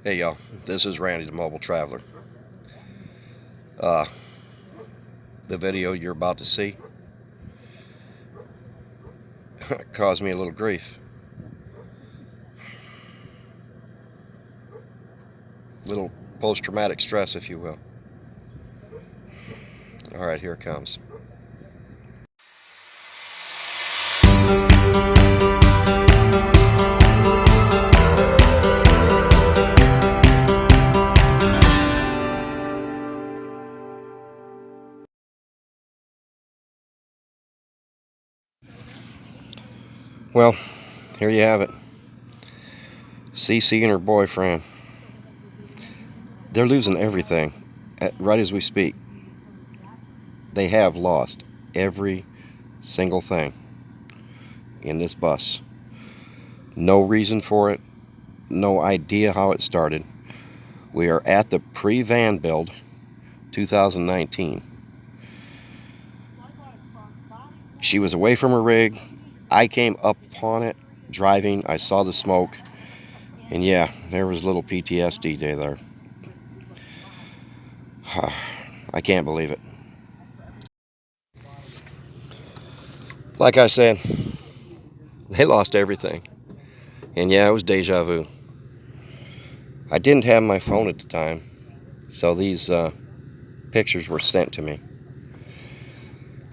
Hey y'all, this is Randy the Mobile Traveler. Uh, the video you're about to see caused me a little grief. Little post-traumatic stress, if you will. Alright, here it comes. Well, here you have it. Cece and her boyfriend. They're losing everything right as we speak. They have lost every single thing in this bus. No reason for it. No idea how it started. We are at the pre-van build 2019. She was away from her rig. I came up upon it driving. I saw the smoke, and yeah, there was a little PTSD day there. I can't believe it. Like I said, they lost everything, and yeah, it was deja vu. I didn't have my phone at the time, so these pictures were sent to me,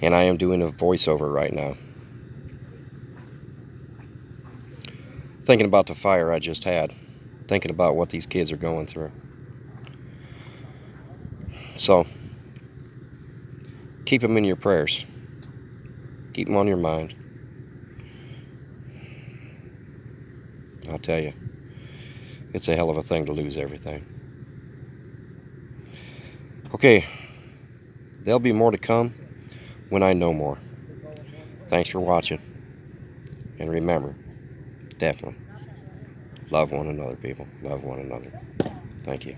and I am doing a voiceover right now, thinking about the fire I just had, thinking about what these kids are going through. So keep them in your prayers, keep them on your mind. I'll tell you, it's a hell of a thing to lose everything. Okay, there'll be more to come when I know more. Thanks for watching, and remember, definitely love one another, people. Love one another. Thank you.